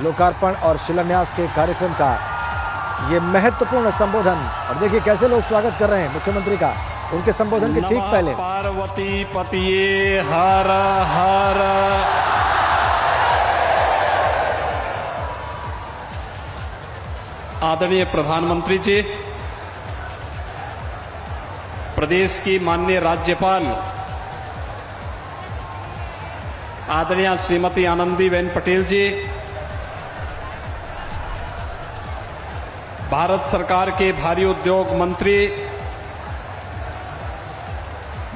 लोकार्पण और शिलान्यास के कार्यक्रम का ये महत्वपूर्ण संबोधन। और देखिए कैसे लोग स्वागत कर रहे हैं मुख्यमंत्री का उनके संबोधन के ठीक पहले। पार्वती पतिये हर हर। आदरणीय प्रधानमंत्री जी, प्रदेश की माननीय राज्यपाल आदरणीय श्रीमती आनंदीबेन पटेल जी, भारत सरकार के भारी उद्योग मंत्री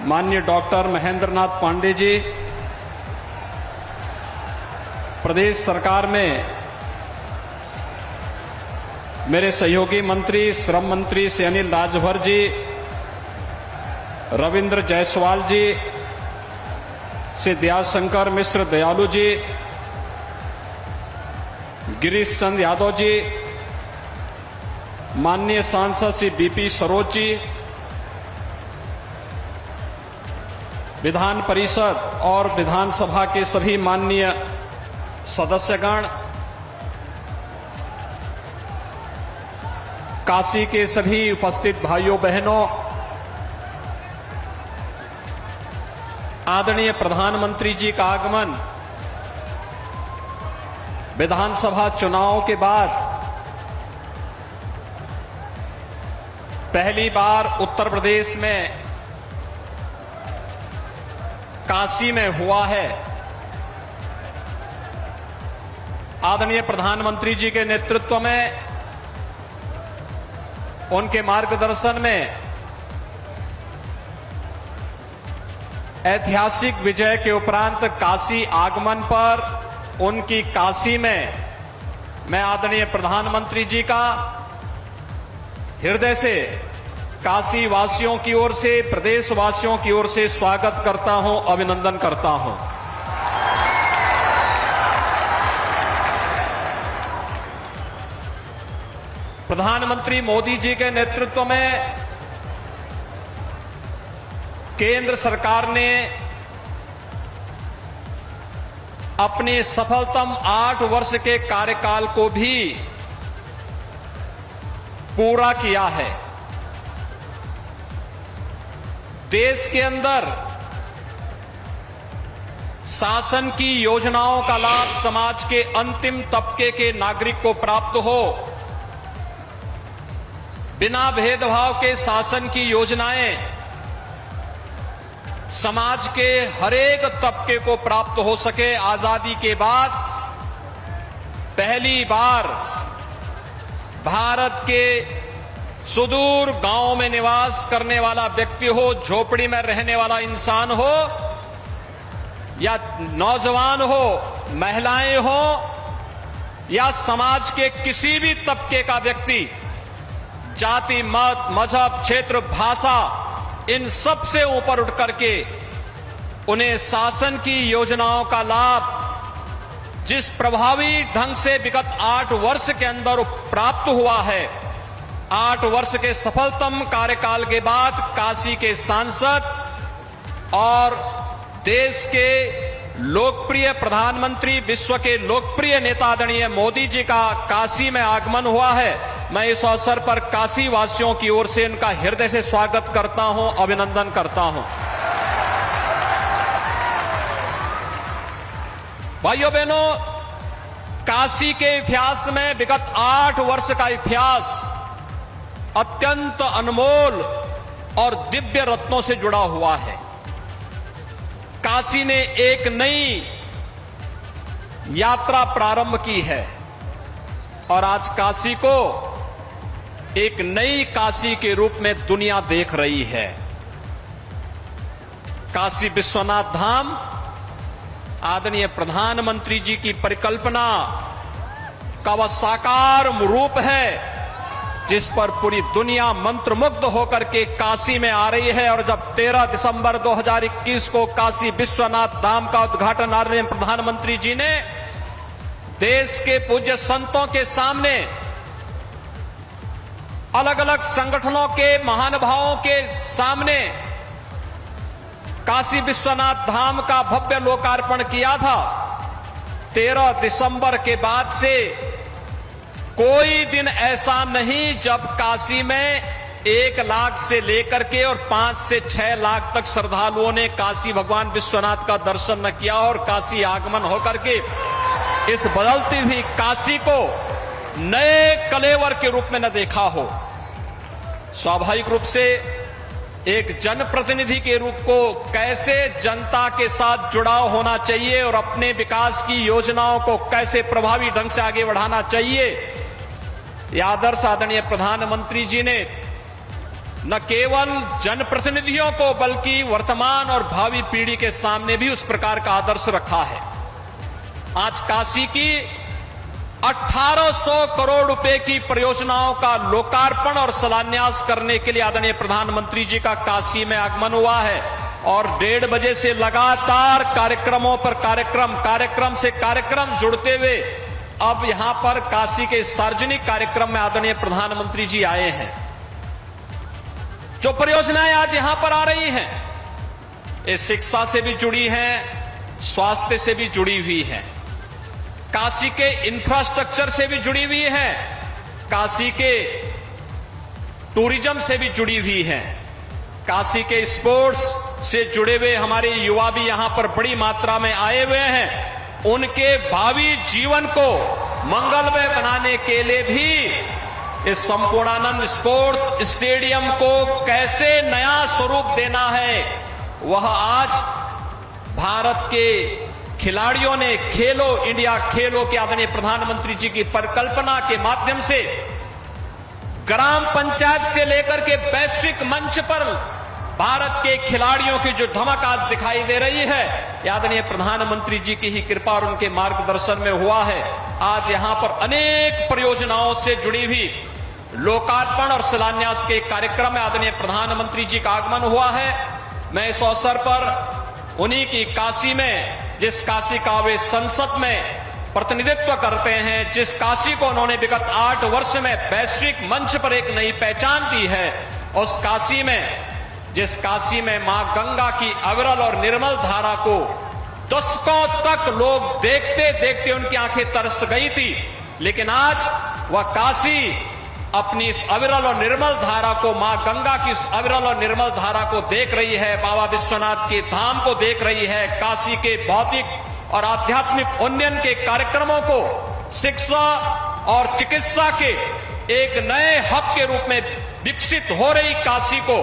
माननीय डॉक्टर महेंद्र नाथ पांडे जी, प्रदेश सरकार में मेरे सहयोगी मंत्री श्रम मंत्री श्री अनिल राजभर जी, रविंद्र जायसवाल जी, श्री दयाशंकर मिश्र दयालु जी, गिरीश चंद यादव जी, माननीय सांसद श्री बीपी सरोज जी, विधान परिषद और विधानसभा के सभी माननीय सदस्यगण, काशी के सभी उपस्थित भाइयों बहनों, आदरणीय प्रधानमंत्री जी का आगमन विधानसभा चुनाव के बाद पहली बार उत्तर प्रदेश में काशी में हुआ है। आदरणीय प्रधानमंत्री जी के नेतृत्व में, उनके मार्गदर्शन में ऐतिहासिक विजय के उपरांत काशी आगमन पर उनकी काशी में मैं आदरणीय प्रधानमंत्री जी का हृदय से काशी वासियों की ओर से, प्रदेश वासियों की ओर से स्वागत करता हूं, अभिनंदन करता हूं। प्रधानमंत्री मोदी जी के नेतृत्व में केंद्र सरकार ने अपने सफलतम 8 वर्ष के कार्यकाल को भी पूरा किया है। देश के अंदर शासन की योजनाओं का लाभ समाज के अंतिम तबके के नागरिक को प्राप्त हो, बिना भेदभाव के शासन की योजनाएं समाज के हरेक तबके को प्राप्त हो सके। आजादी के बाद पहली बार भारत के सुदूर गांव में निवास करने वाला व्यक्ति हो, झोपड़ी में रहने वाला इंसान हो या नौजवान हो, महिलाएं हो या समाज के किसी भी तबके का व्यक्ति, जाति, मत, मजहब, क्षेत्र, भाषा, इन सब से ऊपर उठ करके उन्हें शासन की योजनाओं का लाभ जिस प्रभावी ढंग से विगत 8 वर्ष के अंदर प्राप्त हुआ है, 8 वर्ष के सफलतम कार्यकाल के बाद काशी के सांसद और देश के लोकप्रिय प्रधानमंत्री, विश्व के लोकप्रिय नेता आदरणीय मोदी जी का काशी में आगमन हुआ है। मैं इस अवसर पर काशी वासियों की ओर से इनका हृदय से स्वागत करता हूं, अभिनंदन करता हूं। भाइयों बहनों, काशी के इतिहास में विगत 8 वर्ष का इतिहास अत्यंत अनमोल और दिव्य रत्नों से जुड़ा हुआ है। काशी ने एक नई यात्रा प्रारंभ की है और आज काशी को एक नई काशी के रूप में दुनिया देख रही है। काशी विश्वनाथ धाम आदरणीय प्रधानमंत्री जी की परिकल्पना का वह साकार रूप है जिस पर पूरी दुनिया मंत्रमुग्ध होकर के काशी में आ रही है। और जब 13 दिसंबर 2021 को काशी विश्वनाथ धाम का उद्घाटन आदरणीय प्रधानमंत्री जी ने देश के पूज्य संतों के सामने, अलग अलग संगठनों के महानुभावों के सामने काशी विश्वनाथ धाम का भव्य लोकार्पण किया था, 13 दिसंबर के बाद से कोई दिन ऐसा नहीं जब काशी में 1 लाख से लेकर के और 5 से 6 लाख तक श्रद्धालुओं ने काशी भगवान विश्वनाथ का दर्शन न किया और काशी आगमन होकर के इस बदलती हुई काशी को नए कलेवर के रूप में न देखा हो। स्वाभाविक रूप से एक जनप्रतिनिधि के रूप को कैसे जनता के साथ जुड़ाव होना चाहिए और अपने विकास की योजनाओं को कैसे प्रभावी ढंग से आगे बढ़ाना चाहिए, यह आदर्श आदरणीय प्रधानमंत्री जी ने न केवल जनप्रतिनिधियों को बल्कि वर्तमान और भावी पीढ़ी के सामने भी उस प्रकार का आदर्श रखा है। आज काशी की 1800 करोड़ रुपए की परियोजनाओं का लोकार्पण और शिलान्यास करने के लिए आदरणीय प्रधानमंत्री जी का काशी में आगमन हुआ है और 1:30 बजे से लगातार कार्यक्रमों पर कार्यक्रम से कार्यक्रम जुड़ते हुए अब यहां पर काशी के सार्वजनिक कार्यक्रम में आदरणीय प्रधानमंत्री जी आए हैं। जो परियोजनाएं आज यहां पर आ रही हैं, ये शिक्षा से भी जुड़ी हैं, स्वास्थ्य से भी जुड़ी हुई हैं, काशी के इंफ्रास्ट्रक्चर से भी जुड़ी हुई है, काशी के टूरिज्म से भी जुड़ी हुई है, काशी के स्पोर्ट्स से जुड़े हुए हमारे युवा भी यहां पर बड़ी मात्रा में आए हुए हैं। उनके भावी जीवन को मंगलमय बनाने के लिए भी इस संपूर्णानंद स्पोर्ट्स स्टेडियम को कैसे नया स्वरूप देना है, वह आज भारत के खिलाड़ियों ने खेलो इंडिया खेलो के आदरणीय प्रधानमंत्री जी की परिकल्पना के माध्यम से ग्राम पंचायत से लेकर के वैश्विक मंच पर भारत के खिलाड़ियों की जो धमक आज दिखाई दे रही है, आदरणीय प्रधानमंत्री जी की ही कृपा और उनके मार्गदर्शन में हुआ है। आज यहां पर अनेक परियोजनाओं से जुड़ी हुई लोकार्पण और शिलान्यास के कार्यक्रम में आदरणीय प्रधानमंत्री जी का आगमन हुआ है। मैं इस अवसर पर उन्हीं की काशी में, जिस काशी का वे संसद में प्रतिनिधित्व करते हैं, जिस काशी को उन्होंने विगत 8 वर्ष में वैश्विक मंच पर एक नई पहचान दी है, उस काशी में, जिस काशी में मां गंगा की अविरल और निर्मल धारा को दशकों तक लोग देखते देखते उनकी आंखें तरस गई थी, लेकिन आज वह काशी अपनी इस अविरल और निर्मल धारा को, मां गंगा की इस अविरल और निर्मल धारा को देख रही है, बाबा विश्वनाथ के धाम को देख रही है, काशी के भौतिक और आध्यात्मिक उन्नयन के कार्यक्रमों को, शिक्षा और चिकित्सा के एक नए हब के रूप में विकसित हो रही काशी को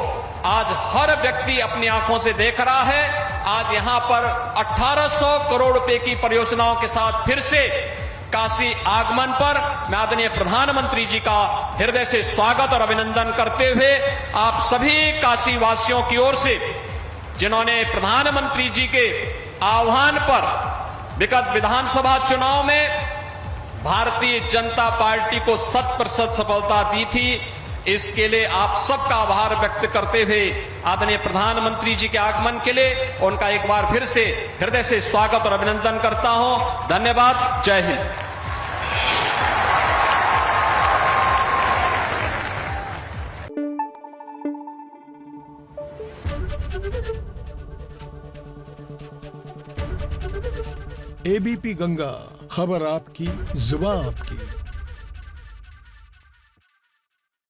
आज हर व्यक्ति अपनी आंखों से देख रहा है। आज यहां पर 1800 करोड़ रुपए की परियोजनाओं के साथ फिर से काशी आगमन पर मैं आदरणीय प्रधानमंत्री जी का हृदय से स्वागत और अभिनंदन करते हुए आप सभी काशी वासियों की ओर से, जिन्होंने प्रधानमंत्री जी के आह्वान पर विगत विधानसभा चुनाव में भारतीय जनता पार्टी को 100% सफलता दी थी, इसके लिए आप सबका आभार व्यक्त करते हुए आदरणीय प्रधानमंत्री जी के आगमन के लिए उनका एक बार फिर से हृदय से स्वागत और अभिनंदन करता हूं। धन्यवाद। जय हिंद। एबीपी गंगा, खबर आपकी, जुबान आपकी।